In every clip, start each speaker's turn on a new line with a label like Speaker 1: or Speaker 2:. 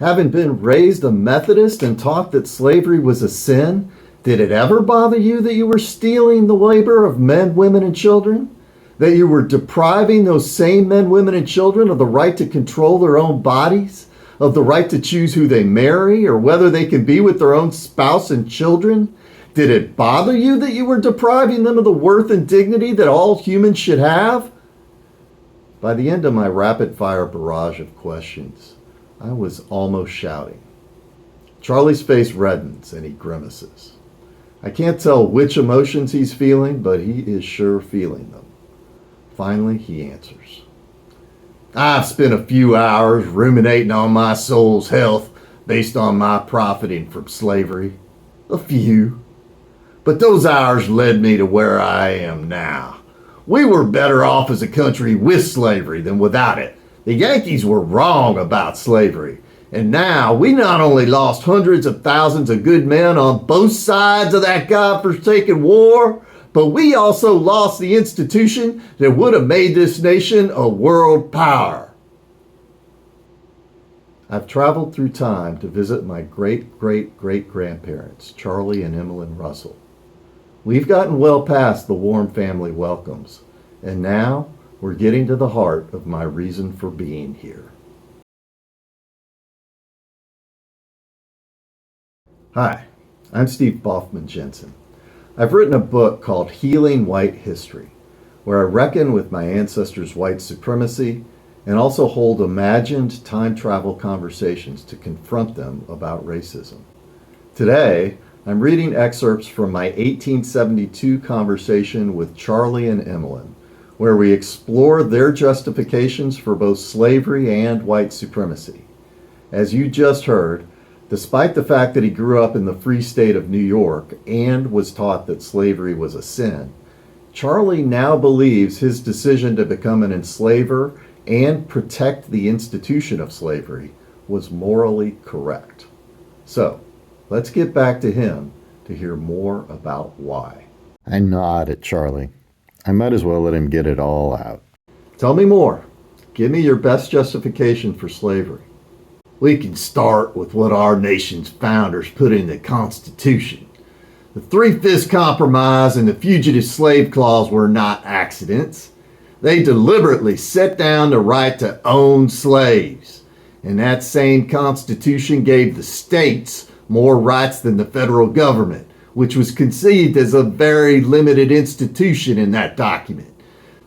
Speaker 1: Having been raised a Methodist and taught that slavery was a sin, did it ever bother you that you were stealing the labor of men, women, and children? That you were depriving those same men, women, and children of the right to control their own bodies, of the right to choose who they marry, or whether they can be with their own spouse and children? Did it bother you that you were depriving them of the worth and dignity that all humans should have? By the end of my rapid-fire barrage of questions, I was almost shouting. Charlie's face reddens and he grimaces. I can't tell which emotions he's feeling, but he is sure feeling them. Finally, he answers. I've spent a few hours ruminating on my soul's health based on my profiting from slavery. A few. But those hours led me to where I am now. We were better off as a country with slavery than without it. The Yankees were wrong about slavery. And now we not only lost hundreds of thousands of good men on both sides of that godforsaken war, but we also lost the institution that would have made this nation a world power. I've traveled through time to visit my great-great-great-grandparents, Charley and Emeline Russell. We've gotten well past the warm family welcomes, and now we're getting to the heart of my reason for being here. Hi, I'm Steve Boffman Jensen. I've written a book called Healing White History, where I reckon with my ancestors' white supremacy and also hold imagined time travel conversations to confront them about racism. Today, I'm reading excerpts from my 1872 conversation with Charley and Emeline, where we explore their justifications for both slavery and white supremacy. As you just heard, despite the fact that he grew up in the free state of New York and was taught that slavery was a sin, Charley now believes his decision to become an enslaver and protect the institution of slavery was morally correct. So, let's get back to him to hear more about why. I nod at Charley. I might as well let him get it all out. Tell me more. Give me your best justification for slavery. We can start with what our nation's founders put in the Constitution. The Three-Fifths Compromise and the Fugitive Slave Clause were not accidents. They deliberately set down the right to own slaves. And that same Constitution gave the states more rights than the federal government, which was conceived as a very limited institution in that document.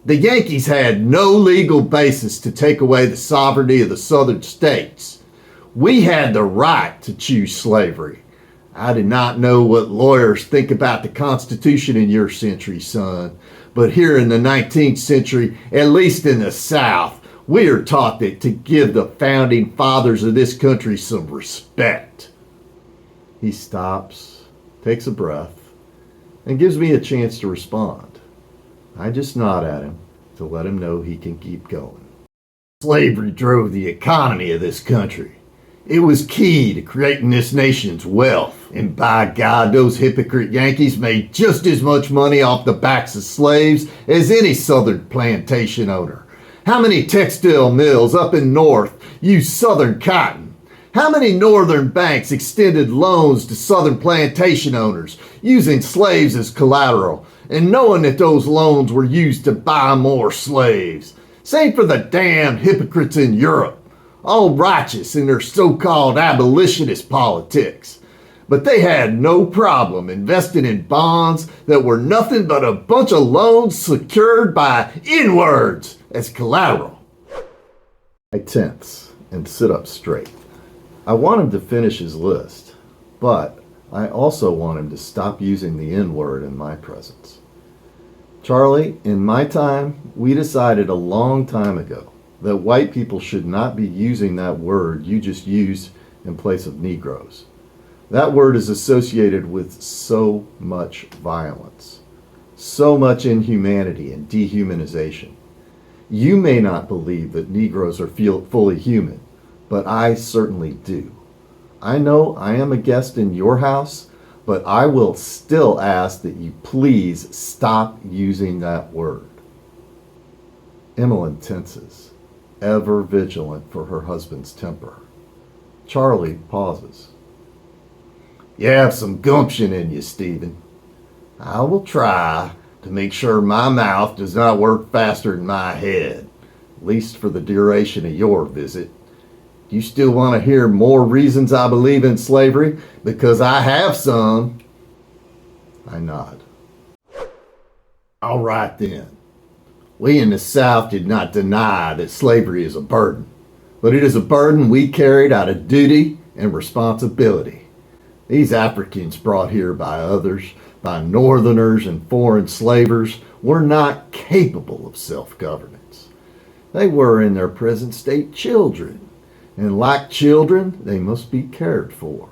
Speaker 1: The Yankees had no legal basis to take away the sovereignty of the southern states. We had the right to choose slavery. I do not know what lawyers think about the Constitution in your century, son, but here in the 19th century, at least in the South, we are taught that to give the founding fathers of this country some respect. He stops, takes a breath, and gives me a chance to respond. I just nod at him to let him know he can keep going. Slavery drove the economy of this country. It was key to creating this nation's wealth. And by God, those hypocrite Yankees made just as much money off the backs of slaves as any southern plantation owner. How many textile mills up in north used southern cotton? How many northern banks extended loans to southern plantation owners using slaves as collateral and knowing that those loans were used to buy more slaves? Same for the damned hypocrites in Europe, all righteous in their so-called abolitionist politics. But they had no problem investing in bonds that were nothing but a bunch of loans secured by N-words as collateral. I tense and sit up straight. I want him to finish his list, but I also want him to stop using the N-word in my presence. Charley, in my time, we decided a long time ago that white people should not be using that word you just used in place of Negroes. That word is associated with so much violence, so much inhumanity and dehumanization. You may not believe that Negroes are fully human, but I certainly do. I know I am a guest in your house, but I will still ask that you please stop using that word. Emeline tenses, ever vigilant for her husband's temper. Charley pauses. You have some gumption in you, Stephen. I will try to make sure my mouth does not work faster than my head, at least for the duration of your visit. Do you still want to hear more reasons I believe in slavery? Because I have some. I nod. All right then. We in the South did not deny that slavery is a burden, but it is a burden we carried out of duty and responsibility. These Africans brought here by others, by Northerners and foreign slavers, were not capable of self-governance. They were in their present state children, and like children, they must be cared for.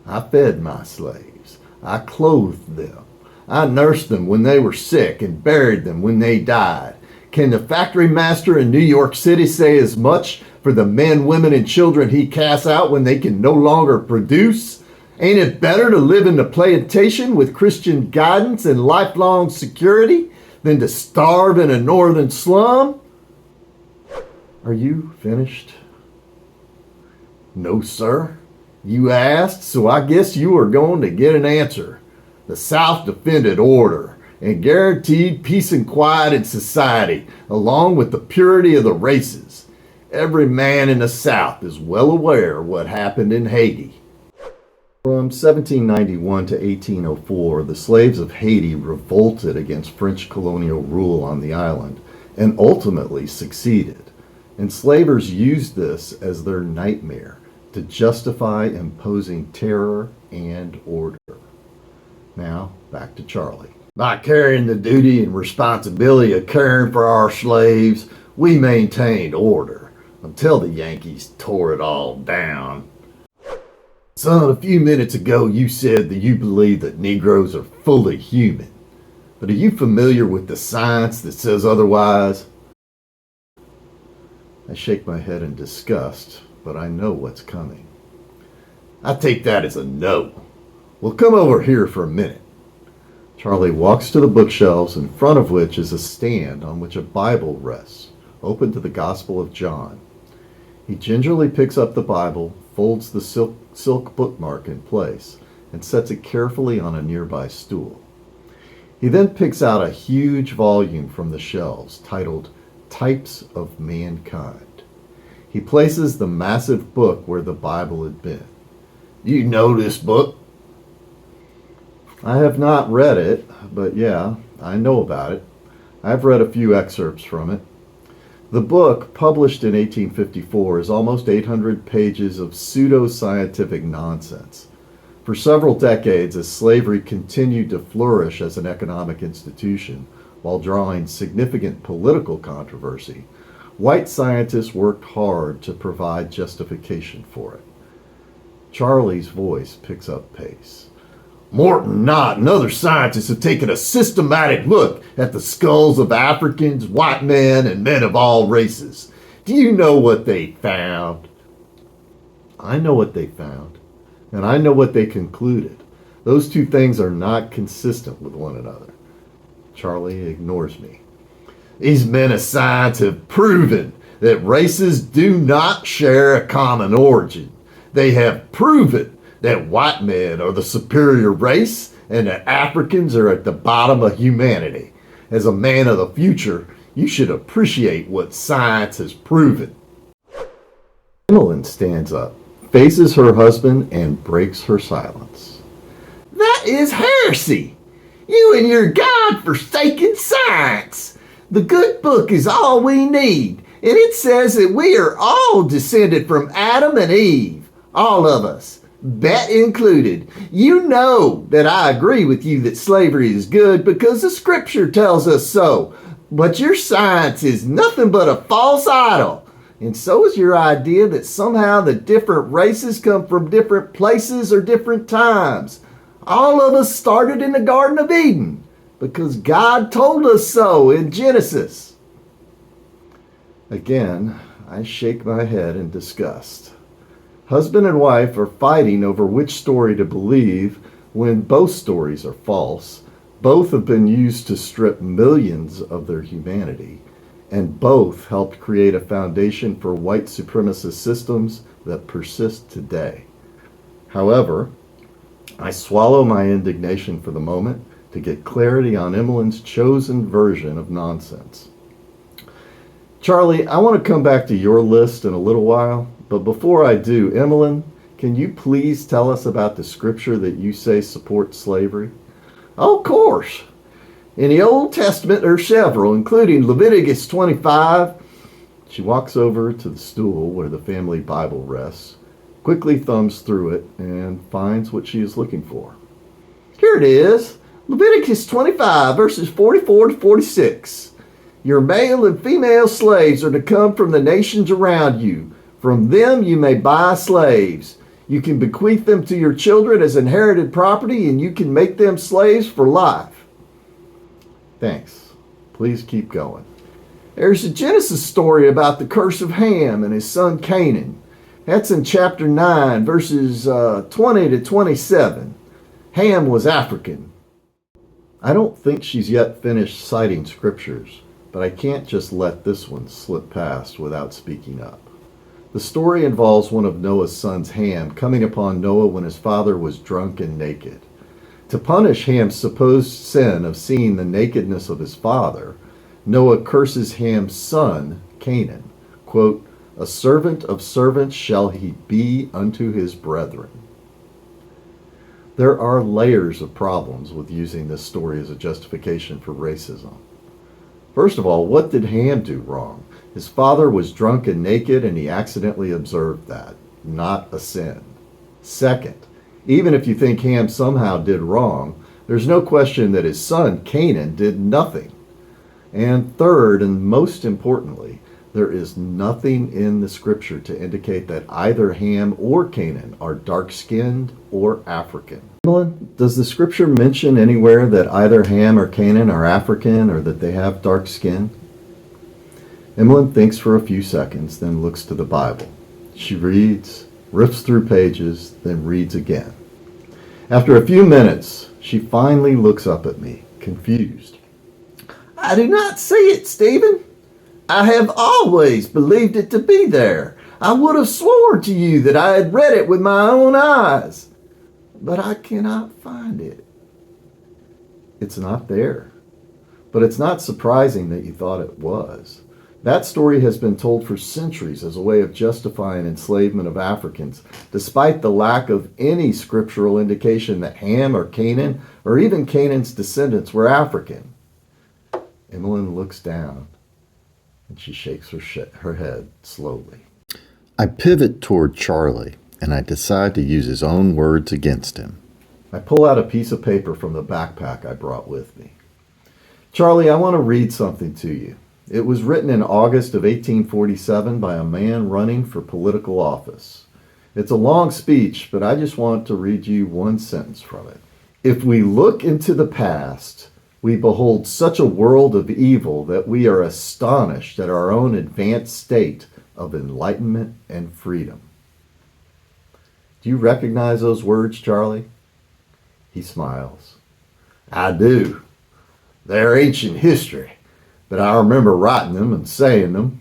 Speaker 1: I fed my slaves. I clothed them. I nursed them when they were sick and buried them when they died. Can the factory master in New York City say as much for the men, women, and children he casts out when they can no longer produce? Ain't it better to live in the plantation with Christian guidance and lifelong security than to starve in a northern slum? Are you finished? No, sir. You asked, so I guess you are going to get an answer. The South defended order and guaranteed peace and quiet in society, along with the purity of the races. Every man in the South is well aware of what happened in Haiti. From 1791 to 1804, the slaves of Haiti revolted against French colonial rule on the island and ultimately succeeded. Enslavers used this as their nightmare to justify imposing terror and order. Now, back to Charley. By carrying the duty and responsibility of caring for our slaves, we maintained order until the Yankees tore it all down. Son, a few minutes ago you said that you believe that Negroes are fully human. But are you familiar with the science that says otherwise? I shake my head in disgust, but I know what's coming. I take that as a no. Well, come over here for a minute. Charley walks to the bookshelves, in front of which is a stand on which a Bible rests, open to the Gospel of John. He gingerly picks up the Bible, folds the silk bookmark in place, and sets it carefully on a nearby stool. He then picks out a huge volume from the shelves titled Types of Mankind. He places the massive book where the Bible had been. You know this book? I have not read it, but yeah, I know about it. I've read a few excerpts from it. The book, published in 1854, is almost 800 pages of pseudoscientific nonsense. For several decades, as slavery continued to flourish as an economic institution while drawing significant political controversy, white scientists worked hard to provide justification for it. Charley's voice picks up pace. Morton Knott and other scientists have taken a systematic look at the skulls of Africans, white men, and men of all races. Do you know what they found? I know what they found, and I know what they concluded. Those two things are not consistent with one another. Charley ignores me. These men of science have proven that races do not share a common origin. They have proven that white men are the superior race and that Africans are at the bottom of humanity. As a man of the future, you should appreciate what science has proven. Emeline stands up, faces her husband, and breaks her silence. That is heresy! You and your God-forsaken science! The good book is all we need, and it says that we are all descended from Adam and Eve, all of us. Bet included. You know that I agree with you that slavery is good because the scripture tells us so. But your science is nothing but a false idol. And so is your idea that somehow the different races come from different places or different times. All of us started in the Garden of Eden because God told us so in Genesis. Again, I shake my head in disgust. Husband and wife are fighting over which story to believe when both stories are false. Both have been used to strip millions of their humanity. and both helped create a foundation for white supremacist systems that persist today. However, I swallow my indignation for the moment to get clarity on Emeline's chosen version of nonsense. Charley, I want to come back to your list in a little while, but before I do, Emeline, can you please tell us about the scripture that you say supports slavery?
Speaker 2: Of course. In the Old Testament, there are several, including Leviticus 25.
Speaker 1: She walks over to the stool where the family Bible rests, quickly thumbs through it, and finds what she is looking for.
Speaker 2: Here it is, Leviticus 25, verses 44 to 46. Your male and female slaves are to come from the nations around you. From them you may buy slaves. You can bequeath them to your children as inherited property, and you can make them slaves for life.
Speaker 1: Thanks. Please keep going.
Speaker 2: There's a Genesis story about the curse of Ham and his son Canaan. That's in chapter 9, verses 20 to 27. Ham was African.
Speaker 1: I don't think she's yet finished citing scriptures, but I can't just let this one slip past without speaking up. The story involves one of Noah's sons, Ham, coming upon Noah when his father was drunk and naked. To punish Ham's supposed sin of seeing the nakedness of his father, Noah curses Ham's son, Canaan. Quote, "A servant of servants shall he be unto his brethren." There are layers of problems with using this story as a justification for racism. First of all, what did Ham do wrong? His father was drunk and naked, and he accidentally observed that. Not a sin. Second, even if you think Ham somehow did wrong, there's no question that his son, Canaan, did nothing. And third, and most importantly, there is nothing in the scripture to indicate that either Ham or Canaan are dark-skinned or African. Emeline, does the scripture mention anywhere that either Ham or Canaan are African or that they have dark skin? Emeline thinks for a few seconds, then looks to the Bible. She reads, rips through pages, then reads again. After a few minutes, she finally looks up at me, confused.
Speaker 2: I do not see it, Stephen. I have always believed it to be there. I would have sworn to you that I had read it with my own eyes, but I cannot find it.
Speaker 1: It's not there, but it's not surprising that you thought it was. That story has been told for centuries as a way of justifying enslavement of Africans, despite the lack of any scriptural indication that Ham or Canaan, or even Canaan's descendants, were African. Emeline looks down, and she shakes her head slowly. I pivot toward Charley, and I decide to use his own words against him. I pull out a piece of paper from the backpack I brought with me. Charley, I want to read something to you. It was written in August of 1847 by a man running for political office. It's a long speech, but I just want to read you one sentence from it. If we look into the past, we behold such a world of evil that we are astonished at our own advanced state of enlightenment and freedom. Do you recognize those words, Charley? He smiles.
Speaker 2: I do. They're ancient history, but I remember writing them and saying them.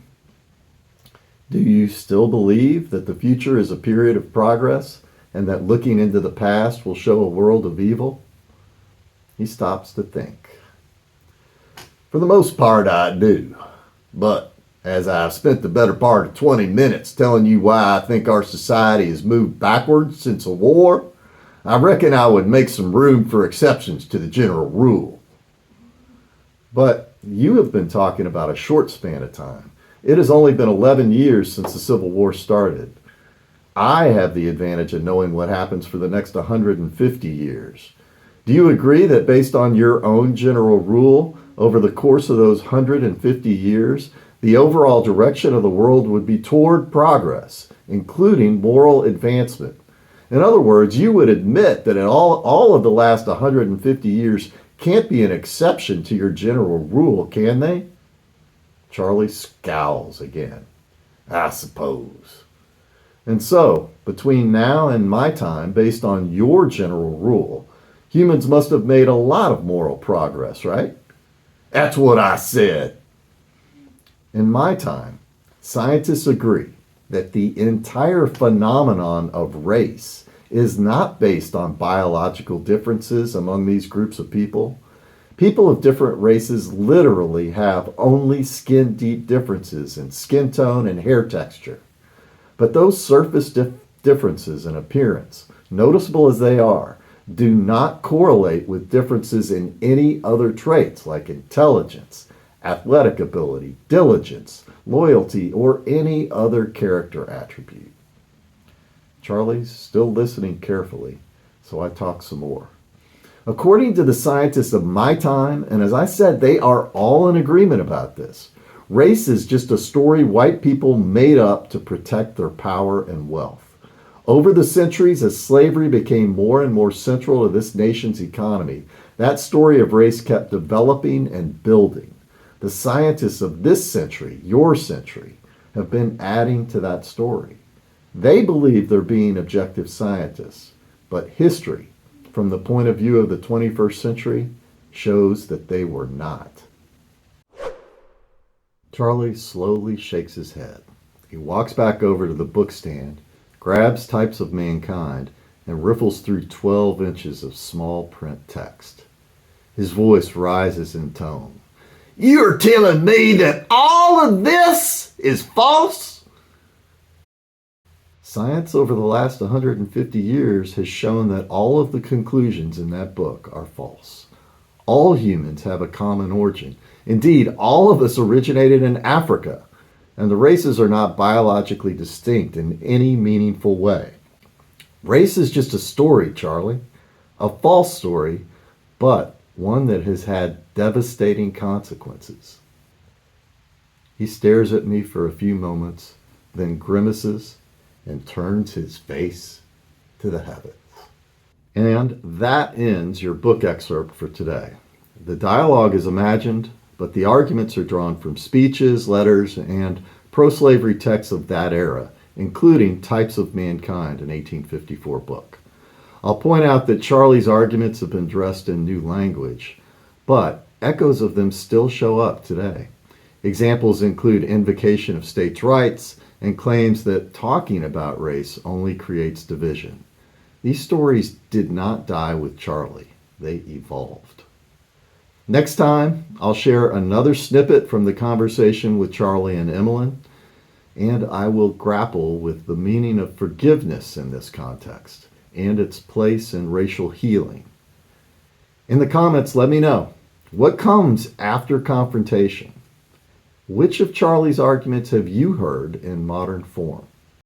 Speaker 1: Do you still believe that the future is a period of progress and that looking into the past will show a world of evil? He stops to think.
Speaker 2: For the most part, I do. But as I've spent the better part of 20 minutes telling you why I think our society has moved backwards since the war, I reckon I would make some room for exceptions to the general rule.
Speaker 1: But you have been talking about a short span of time. It has only been 11 years since the Civil War started. I have the advantage of knowing what happens for the next 150 years. Do you agree that based on your own general rule, over the course of those 150 years, the overall direction of the world would be toward progress, including moral advancement? In other words, you would admit that in all of the last 150 years can't be an exception to your general rule, can they? Charley scowls again.
Speaker 2: I suppose.
Speaker 1: And so, between now and my time, based on your general rule, humans must have made a lot of moral progress, right?
Speaker 2: That's what I said.
Speaker 1: In my time, scientists agree that the entire phenomenon of race is not based on biological differences among these groups of people. People of different races literally have only skin-deep differences in skin tone and hair texture. But those surface differences in appearance, noticeable as they are, do not correlate with differences in any other traits like intelligence, athletic ability, diligence, loyalty, or any other character attribute. Charley's still listening carefully, so I talk some more. According to the scientists of my time, and as I said, they are all in agreement about this, race is just a story white people made up to protect their power and wealth. Over the centuries, as slavery became more and more central to this nation's economy, that story of race kept developing and building. The scientists of this century, your century, have been adding to that story. They believe they're being objective scientists, but history, from the point of view of the 21st century, shows that they were not. Charley slowly shakes his head. He walks back over to the bookstand, grabs Types of Mankind, and riffles through 12 inches of small print text. His voice rises in tone.
Speaker 2: You're telling me that all of this is false?
Speaker 1: Science over the last 150 years has shown that all of the conclusions in that book are false. All humans have a common origin. Indeed, all of us originated in Africa, and the races are not biologically distinct in any meaningful way. Race is just a story, Charley. A false story, but one that has had devastating consequences. He stares at me for a few moments, then grimaces and turns his face to the heavens. And that ends your book excerpt for today. The dialogue is imagined, but the arguments are drawn from speeches, letters, and pro-slavery texts of that era, including Types of Mankind, an 1854 book. I'll point out that Charley's arguments have been dressed in new language, but echoes of them still show up today. Examples include invocation of states' rights and claims that talking about race only creates division. These stories did not die with Charley. They evolved. Next time, I'll share another snippet from the conversation with Charley and Emeline, and I will grapple with the meaning of forgiveness in this context and its place in racial healing. In the comments, let me know, what comes after confrontation? Which of Charley's arguments have you heard in modern form?